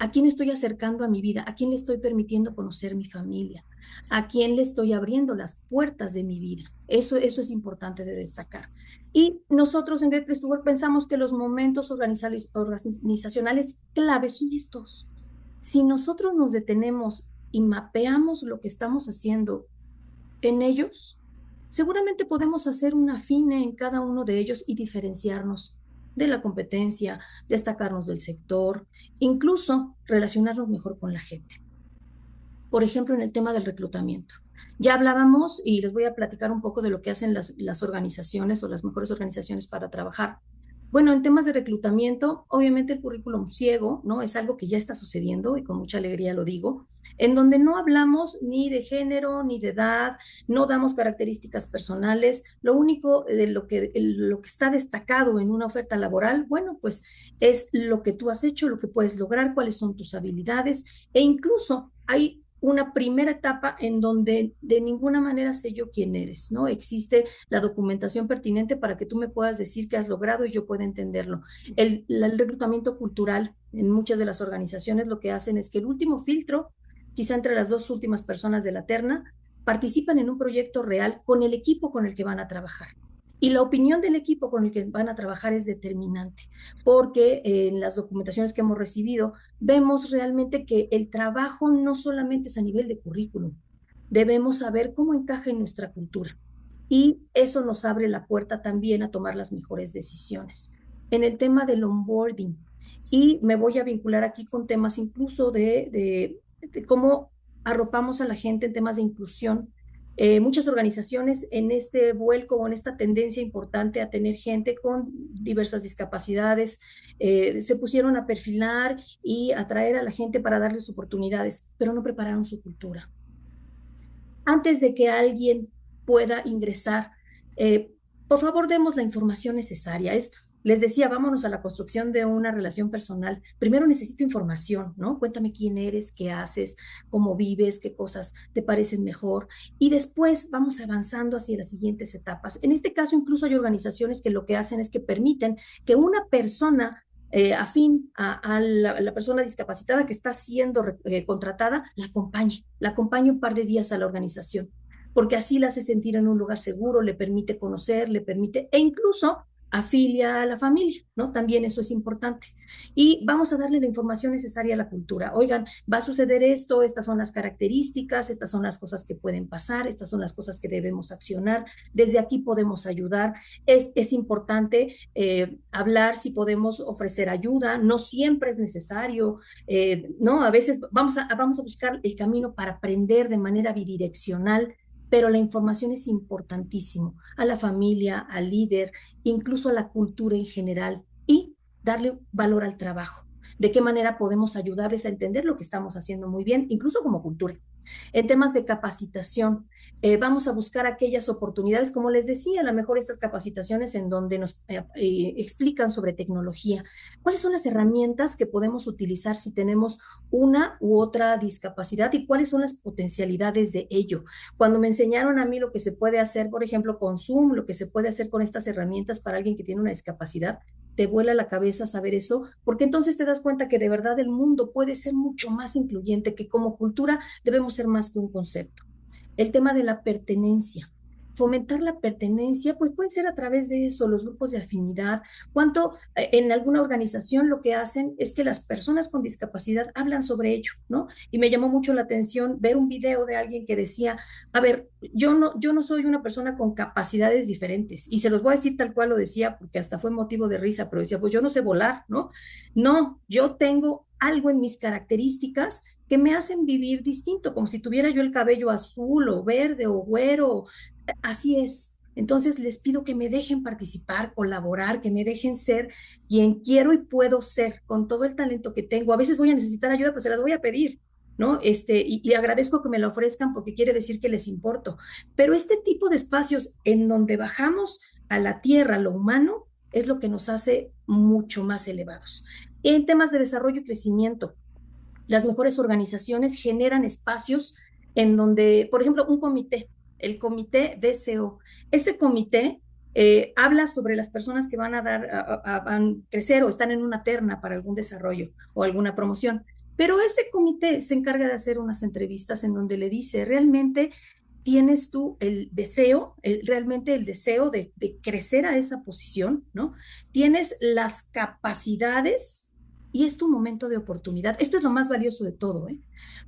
¿A quién estoy acercando a mi vida? ¿A quién le estoy permitiendo conocer mi familia? ¿A quién le estoy abriendo las puertas de mi vida? Eso es importante de destacar. Y nosotros en Great Place to Work pensamos que los momentos organizacionales claves son estos. Si nosotros nos detenemos y mapeamos lo que estamos haciendo en ellos, seguramente podemos hacer una afine en cada uno de ellos y diferenciarnos de la competencia, destacarnos del sector, incluso relacionarnos mejor con la gente. Por ejemplo, en el tema del reclutamiento. Ya hablábamos y les voy a platicar un poco de lo que hacen las organizaciones o las mejores organizaciones para trabajar. Bueno, en temas de reclutamiento, obviamente el currículum ciego, ¿no? Es algo que ya está sucediendo y con mucha alegría lo digo, en donde no hablamos ni de género ni de edad, no damos características personales, lo único de lo que está destacado en una oferta laboral, bueno, pues es lo que tú has hecho, lo que puedes lograr, cuáles son tus habilidades e incluso hay una primera etapa en donde de ninguna manera sé yo quién eres, ¿no? Existe la documentación pertinente para que tú me puedas decir qué has logrado y yo pueda entenderlo. El reclutamiento cultural en muchas de las organizaciones lo que hacen es que el último filtro, quizá entre las dos últimas personas de la terna, participan en un proyecto real con el equipo con el que van a trabajar. Y la opinión del equipo con el que van a trabajar es determinante, porque en las documentaciones que hemos recibido vemos realmente que el trabajo no solamente es a nivel de currículum, debemos saber cómo encaja en nuestra cultura. Y eso nos abre la puerta también a tomar las mejores decisiones. En el tema del onboarding, y me voy a vincular aquí con temas incluso de cómo arropamos a la gente en temas de inclusión. Muchas organizaciones en este vuelco o en esta tendencia importante a tener gente con diversas discapacidades, se pusieron a perfilar y atraer a la gente para darles oportunidades, pero no prepararon su cultura. Antes de que alguien pueda ingresar, por favor, demos la información necesaria. Les decía, vámonos a la construcción de una relación personal. Primero necesito información, ¿no? Cuéntame quién eres, qué haces, cómo vives, qué cosas te parecen mejor. Y después vamos avanzando hacia las siguientes etapas. En este caso, incluso hay organizaciones que lo que hacen es que permiten que una persona afín a la persona discapacitada que está siendo contratada, la acompañe un par de días a la organización, porque así la hace sentir en un lugar seguro, le permite conocer, le permite, e incluso afilia a la familia, ¿no? También eso es importante. Y vamos a darle la información necesaria a la cultura. Oigan, va a suceder esto, estas son las características, estas son las cosas que pueden pasar, estas son las cosas que debemos accionar, desde aquí podemos ayudar. Es importante hablar si podemos ofrecer ayuda, no siempre es necesario, ¿no? A veces vamos a buscar el camino para aprender de manera bidireccional, pero la información es importantísimo a la familia, al líder, incluso a la cultura en general, y darle valor al trabajo. ¿De qué manera podemos ayudarles a entender lo que estamos haciendo muy bien, incluso como cultura? En temas de capacitación, vamos a buscar aquellas oportunidades, como les decía, a lo mejor estas capacitaciones en donde nos explican sobre tecnología. ¿Cuáles son las herramientas que podemos utilizar si tenemos una u otra discapacidad y cuáles son las potencialidades de ello? Cuando me enseñaron a mí lo que se puede hacer, por ejemplo, con Zoom, lo que se puede hacer con estas herramientas para alguien que tiene una discapacidad, te vuela la cabeza saber eso, porque entonces te das cuenta que de verdad el mundo puede ser mucho más incluyente, que como cultura debemos ser más que un concepto. El tema de la pertenencia. Fomentar la pertenencia, pues puede ser a través de eso, los grupos de afinidad. Cuánto en alguna organización lo que hacen es que las personas con discapacidad hablan sobre ello, ¿no? Y me llamó mucho la atención ver un video de alguien que decía, a ver, yo no soy una persona con capacidades diferentes, y se los voy a decir tal cual lo decía, porque hasta fue motivo de risa, pero decía, pues yo no sé volar, ¿no? No, yo tengo algo en mis características que me hacen vivir distinto, como si tuviera yo el cabello azul o verde o güero. Así es. Entonces les pido que me dejen participar, colaborar, que me dejen ser quien quiero y puedo ser, con todo el talento que tengo. A veces voy a necesitar ayuda, pues se las voy a pedir, ¿no? Y agradezco que me la ofrezcan porque quiere decir que les importo. Pero este tipo de espacios en donde bajamos a la tierra, a lo humano, es lo que nos hace mucho más elevados. En temas de desarrollo y crecimiento, las mejores organizaciones generan espacios en donde, por ejemplo, un comité, el comité DCO, ese comité habla sobre las personas que van a van a crecer o están en una terna para algún desarrollo o alguna promoción. Pero ese comité se encarga de hacer unas entrevistas en donde le dice, ¿realmente tienes tú el deseo, realmente el deseo de crecer a esa posición, ¿no? ¿Tienes las capacidades? Y es tu momento de oportunidad. Esto es lo más valioso de todo, ¿eh?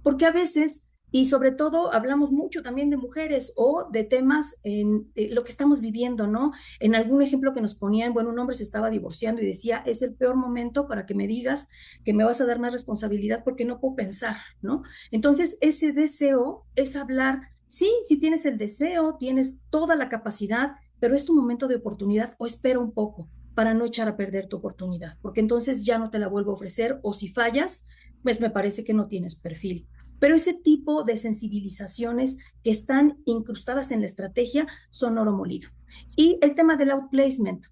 Porque a veces, y sobre todo hablamos mucho también de mujeres o de temas en lo que estamos viviendo, ¿no? En algún ejemplo que nos ponían, bueno, un hombre se estaba divorciando y decía, es el peor momento para que me digas que me vas a dar más responsabilidad porque no puedo pensar, ¿no? Entonces, ese deseo es hablar, sí, si tienes el deseo, tienes toda la capacidad, pero es tu momento de oportunidad o espera un poco para no echar a perder tu oportunidad, porque entonces ya no te la vuelvo a ofrecer o si fallas, pues me parece que no tienes perfil. Pero ese tipo de sensibilizaciones que están incrustadas en la estrategia son oro molido. Y el tema del outplacement,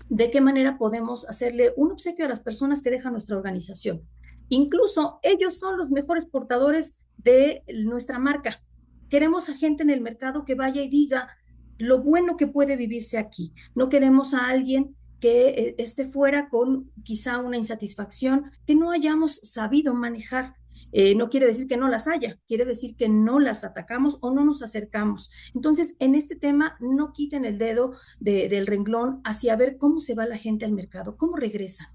¿de qué manera podemos hacerle un obsequio a las personas que dejan nuestra organización? Incluso ellos son los mejores portadores de nuestra marca. Queremos a gente en el mercado que vaya y diga lo bueno que puede vivirse aquí. No queremos a alguien que esté fuera con quizá una insatisfacción que no hayamos sabido manejar. No quiere decir que no las haya, quiere decir que no las atacamos o no nos acercamos. Entonces, en este tema, no quiten el dedo del renglón hacia ver cómo se va la gente al mercado, cómo regresan,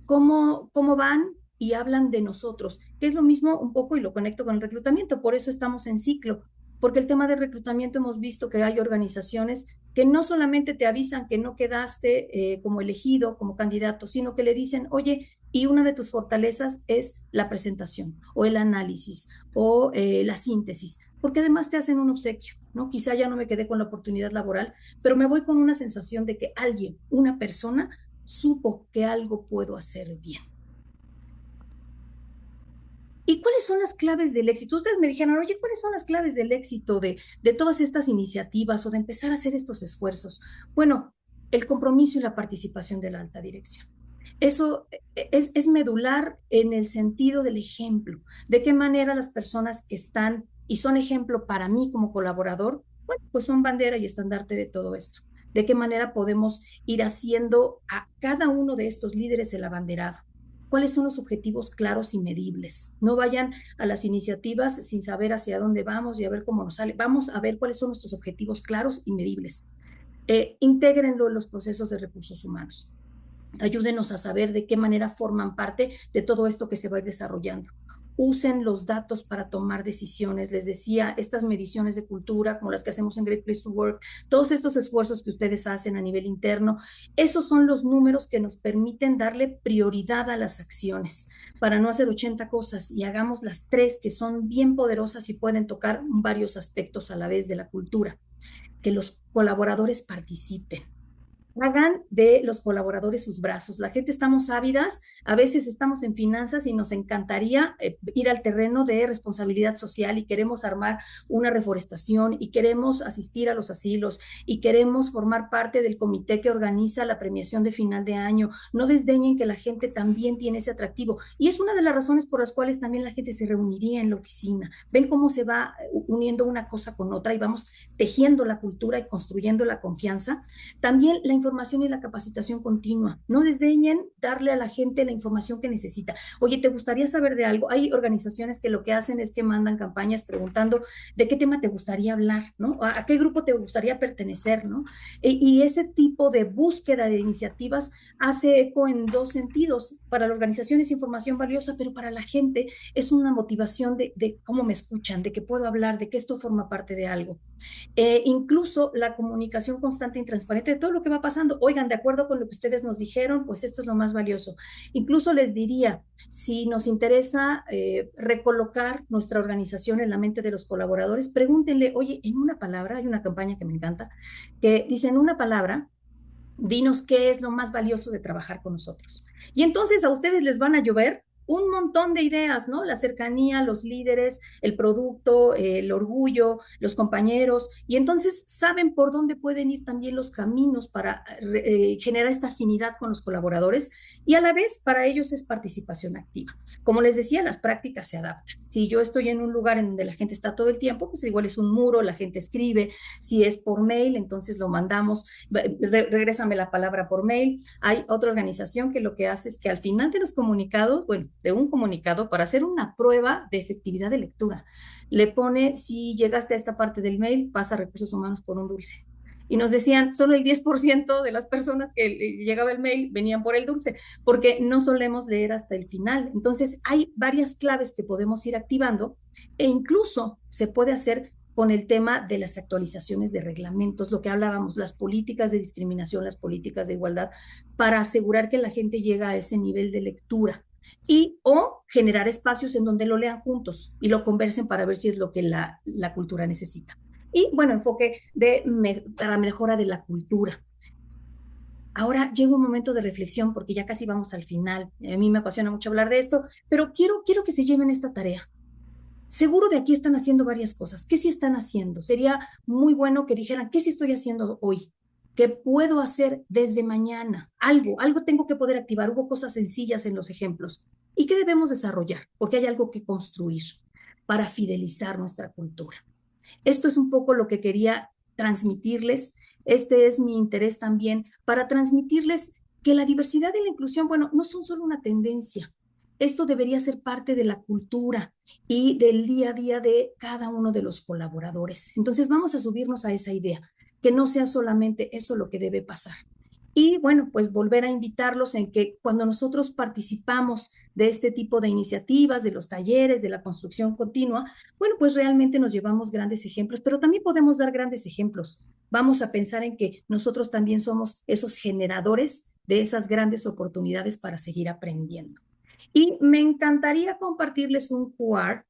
cómo van y hablan de nosotros, que es lo mismo un poco y lo conecto con el reclutamiento, por eso estamos en ciclo, porque el tema de reclutamiento hemos visto que hay organizaciones que no solamente te avisan que no quedaste como elegido, como candidato, sino que le dicen, oye, y una de tus fortalezas es la presentación o el análisis o la síntesis, porque además te hacen un obsequio, ¿no? Quizá ya no me quedé con la oportunidad laboral, pero me voy con una sensación de que alguien, una persona, supo que algo puedo hacer bien. ¿Y cuáles son las claves del éxito? Ustedes me dijeron, oye, ¿cuáles son las claves del éxito de todas estas iniciativas o de empezar a hacer estos esfuerzos? Bueno, el compromiso y la participación de la alta dirección. Eso es medular en el sentido del ejemplo, de qué manera las personas que están y son ejemplo para mí como colaborador, bueno, pues son bandera y estandarte de todo esto. De qué manera podemos ir haciendo a cada uno de estos líderes el abanderado. ¿Cuáles son los objetivos claros y medibles? No vayan a las iniciativas sin saber hacia dónde vamos y a ver cómo nos sale. Vamos a ver cuáles son nuestros objetivos claros y medibles. Intégrenlo en los procesos de recursos humanos. Ayúdenos a saber de qué manera forman parte de todo esto que se va a ir desarrollando. Usen los datos para tomar decisiones. Les decía, estas mediciones de cultura, como las que hacemos en Great Place to Work, todos estos esfuerzos que ustedes hacen a nivel interno, esos son los números que nos permiten darle prioridad a las acciones para no hacer 80 cosas y hagamos las 3 que son bien poderosas y pueden tocar varios aspectos a la vez de la cultura. Que los colaboradores participen. Hagan de los colaboradores sus brazos. La gente estamos ávidas, a veces estamos en finanzas y nos encantaría ir al terreno de responsabilidad social y queremos armar una reforestación y queremos asistir a los asilos y queremos formar parte del comité que organiza la premiación de final de año. No desdeñen que la gente también tiene ese atractivo y es una de las razones por las cuales también la gente se reuniría en la oficina. Ven cómo se va uniendo una cosa con otra y vamos tejiendo la cultura y construyendo la confianza. También la información y la capacitación continua. No desdeñen darle a la gente la información que necesita. Oye, ¿te gustaría saber de algo? Hay organizaciones que lo que hacen es que mandan campañas preguntando de qué tema te gustaría hablar, ¿no? ¿A qué grupo te gustaría pertenecer, ¿no? Y ese tipo de búsqueda de iniciativas hace eco en dos sentidos. Para la organización es información valiosa, pero para la gente es una motivación de cómo me escuchan, de que puedo hablar, de que esto forma parte de algo. Incluso la comunicación constante y transparente de todo lo que va pasando. Oigan, de acuerdo con lo que ustedes nos dijeron, pues esto es lo más valioso. Incluso les diría, si nos interesa recolocar nuestra organización en la mente de los colaboradores, pregúntenle, oye, en una palabra, hay una campaña que me encanta, que dice en una palabra, dinos qué es lo más valioso de trabajar con nosotros. Y entonces a ustedes les van a llover un montón de ideas, ¿no? La cercanía, los líderes, el producto, el orgullo, los compañeros, y entonces saben por dónde pueden ir también los caminos para generar esta afinidad con los colaboradores y a la vez para ellos es participación activa. Como les decía, las prácticas se adaptan. Si yo estoy en un lugar en donde la gente está todo el tiempo, pues igual es un muro, la gente escribe. Si es por mail, entonces lo mandamos, regrésame la palabra por mail. Hay otra organización que lo que hace es que al final de los comunicados, bueno, de un comunicado para hacer una prueba de efectividad de lectura. Le pone, si llegaste a esta parte del mail, pasa a recursos humanos por un dulce. Y nos decían, solo el 10% de las personas que llegaba el mail venían por el dulce, porque no solemos leer hasta el final. Entonces, hay varias claves que podemos ir activando e incluso se puede hacer con el tema de las actualizaciones de reglamentos, lo que hablábamos, las políticas de discriminación, las políticas de igualdad, para asegurar que la gente llega a ese nivel de lectura y o generar espacios en donde lo lean juntos y lo conversen para ver si es lo que la cultura necesita. Y bueno, enfoque para mejora de la cultura. Ahora llega un momento de reflexión porque ya casi vamos al final. A mí me apasiona mucho hablar de esto, pero quiero que se lleven esta tarea. Seguro de aquí están haciendo varias cosas. ¿Qué sí están haciendo? Sería muy bueno que dijeran, ¿qué sí estoy haciendo hoy? ¿Qué puedo hacer desde mañana? Algo tengo que poder activar. Hubo cosas sencillas en los ejemplos. ¿Y qué debemos desarrollar? Porque hay algo que construir para fidelizar nuestra cultura. Esto es un poco lo que quería transmitirles. Este es mi interés también para transmitirles que la diversidad y la inclusión, bueno, no son solo una tendencia. Esto debería ser parte de la cultura y del día a día de cada uno de los colaboradores. Entonces vamos a subirnos a esa idea, que no sea solamente eso lo que debe pasar. Y bueno, pues volver a invitarlos en que cuando nosotros participamos de este tipo de iniciativas, de los talleres, de la construcción continua, bueno, pues realmente nos llevamos grandes ejemplos, pero también podemos dar grandes ejemplos. Vamos a pensar en que nosotros también somos esos generadores de esas grandes oportunidades para seguir aprendiendo. Y me encantaría compartirles un QR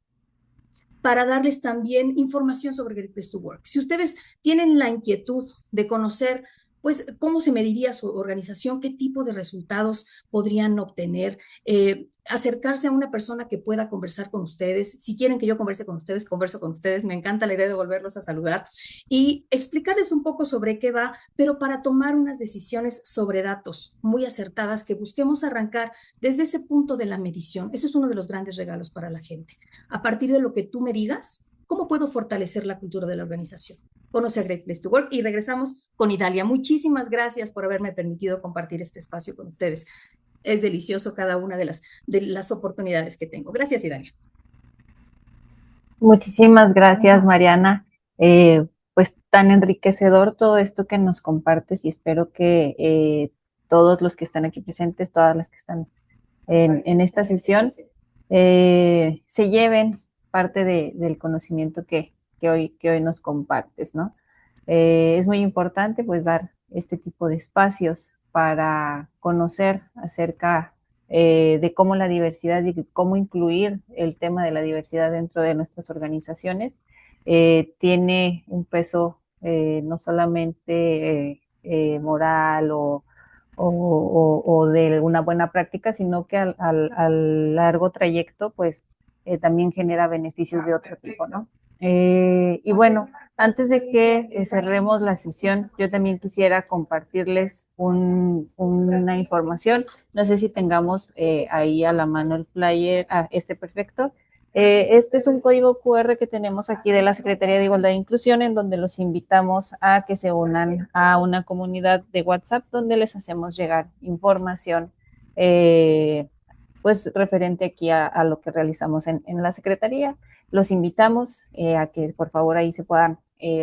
para darles también información sobre Great Place to Work. Si ustedes tienen la inquietud de conocer, pues, cómo se mediría su organización, qué tipo de resultados podrían obtener, acercarse a una persona que pueda conversar con ustedes. Si quieren que yo converse con ustedes, converso con ustedes. Me encanta la idea de volverlos a saludar y explicarles un poco sobre qué va, pero para tomar unas decisiones sobre datos muy acertadas, que busquemos arrancar desde ese punto de la medición. Ese es uno de los grandes regalos para la gente. A partir de lo que tú me digas, ¿cómo puedo fortalecer la cultura de la organización? Conoce a Great Place to Work y regresamos con Idalia. Muchísimas gracias por haberme permitido compartir este espacio con ustedes. Es delicioso cada una de las oportunidades que tengo. Gracias, Idalia. Muchísimas gracias, Mariana. Pues tan enriquecedor todo esto que nos compartes y espero que todos los que están aquí presentes, todas las que están en esta sesión, se lleven parte del conocimiento que hoy nos compartes, ¿no? Es muy importante pues dar este tipo de espacios para conocer acerca de cómo la diversidad y cómo incluir el tema de la diversidad dentro de nuestras organizaciones tiene un peso no solamente moral o de una buena práctica, sino que al largo trayecto, pues también genera beneficios de otro tipo, ¿no? Y bueno, antes de que cerremos la sesión, yo también quisiera compartirles una información. No sé si tengamos ahí a la mano el flyer. Ah, perfecto. Este es un código QR que tenemos aquí de la Secretaría de Igualdad e Inclusión, en donde los invitamos a que se unan a una comunidad de WhatsApp donde les hacemos llegar información, pues referente aquí a lo que realizamos en la Secretaría. Los invitamos a que por favor ahí se puedan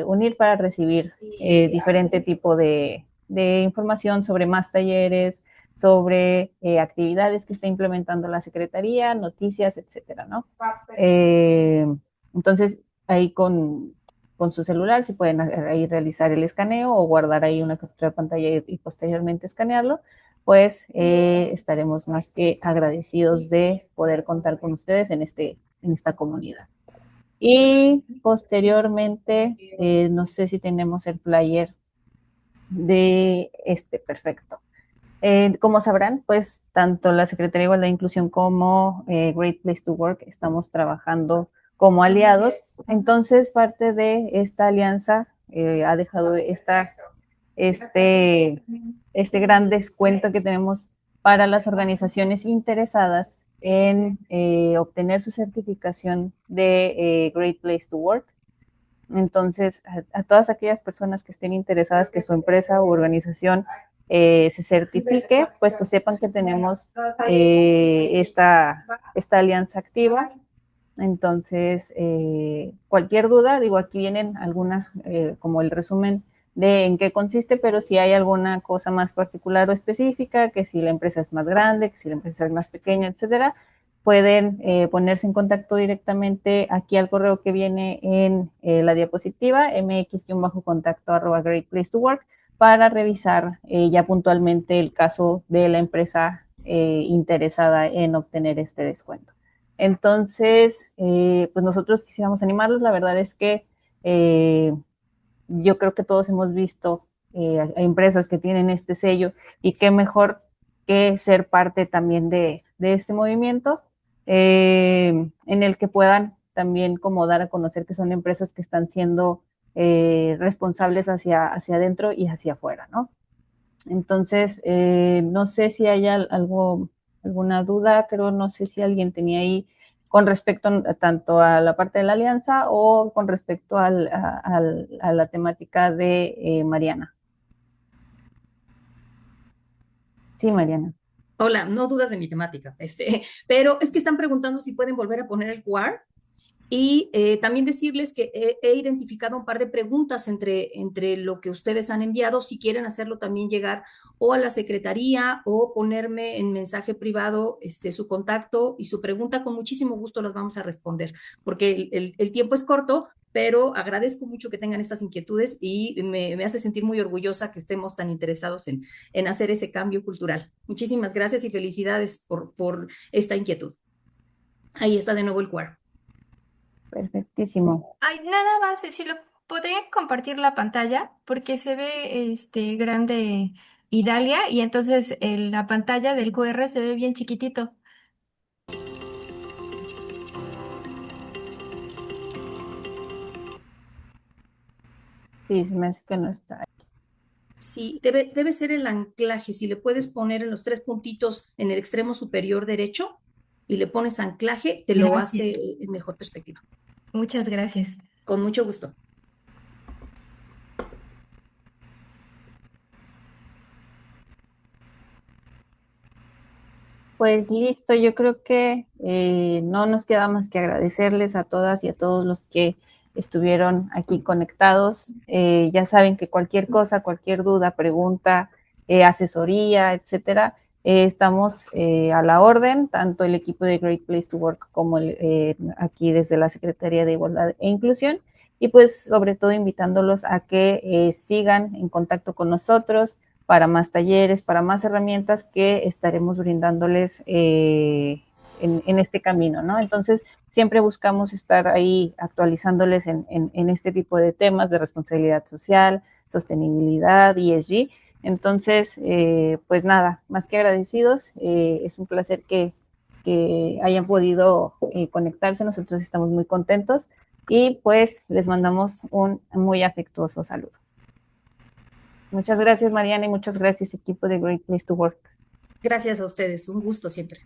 unir para recibir diferente tipo de información sobre más talleres, sobre actividades que está implementando la Secretaría, noticias, etcétera, ¿no? Entonces, ahí con su celular, si pueden ahí realizar el escaneo o guardar ahí una captura de pantalla y posteriormente escanearlo, pues estaremos más que agradecidos de poder contar con ustedes en esta comunidad. Y posteriormente, no sé si tenemos el flyer de perfecto. Como sabrán, pues tanto la Secretaría de Igualdad e Inclusión como Great Place to Work estamos trabajando como aliados. Entonces, parte de esta alianza ha dejado este, este gran descuento que tenemos para las organizaciones interesadas en obtener su certificación de Great Place to Work. Entonces, a todas aquellas personas que estén interesadas que su empresa u organización se certifique, pues que sepan que tenemos esta alianza activa. Entonces, cualquier duda, digo, aquí vienen algunas, como el resumen de en qué consiste, pero si hay alguna cosa más particular o específica, que si la empresa es más grande, que si la empresa es más pequeña, etcétera, pueden ponerse en contacto directamente aquí al correo que viene en la diapositiva, mx-contacto@greatplacetowork, para revisar ya puntualmente el caso de la empresa interesada en obtener este descuento. Entonces, pues nosotros quisiéramos animarlos. La verdad es que yo creo que todos hemos visto a empresas que tienen este sello y qué mejor que ser parte también de este movimiento en el que puedan también como dar a conocer que son empresas que están siendo responsables hacia adentro y hacia afuera, ¿no? Entonces, no sé si hay alguna duda, creo, no sé si alguien tenía ahí con respecto tanto a la parte de la alianza o con respecto a la temática de Mariana. Sí, Mariana. Hola, no dudas de mi temática, pero es que están preguntando si pueden volver a poner el QR Y también decirles que he identificado un par de preguntas entre lo que ustedes han enviado. Si quieren hacerlo también llegar o a la secretaría o ponerme en mensaje privado su contacto y su pregunta, con muchísimo gusto las vamos a responder, porque el tiempo es corto, pero agradezco mucho que tengan estas inquietudes y me hace sentir muy orgullosa que estemos tan interesados en hacer ese cambio cultural. Muchísimas gracias y felicidades por esta inquietud. Ahí está de nuevo el QR. Perfectísimo. Ay, nada más, si lo podría compartir la pantalla, porque se ve grande Idalia y entonces la pantalla del QR se ve bien chiquitito. Sí, se me hace que no está. Sí, debe ser el anclaje. Si le puedes poner en los 3 puntitos en el extremo superior derecho y le pones anclaje, te lo Gracias. hace en mejor perspectiva. Muchas gracias. Con mucho gusto. Pues listo, yo creo que no nos queda más que agradecerles a todas y a todos los que estuvieron aquí conectados. Ya saben que cualquier cosa, cualquier duda, pregunta, asesoría, etcétera, estamos a la orden, tanto el equipo de Great Place to Work como aquí desde la Secretaría de Igualdad e Inclusión. Y pues sobre todo invitándolos a que sigan en contacto con nosotros, para más talleres, para más herramientas que estaremos brindándoles en este camino, ¿no? Entonces, siempre buscamos estar ahí actualizándoles en este tipo de temas de responsabilidad social, sostenibilidad, ESG. Entonces, pues nada, más que agradecidos, es un placer que hayan podido conectarse, nosotros estamos muy contentos y pues les mandamos un muy afectuoso saludo. Muchas gracias, Mariana, y muchas gracias, equipo de Great Place to Work. Gracias a ustedes, un gusto siempre.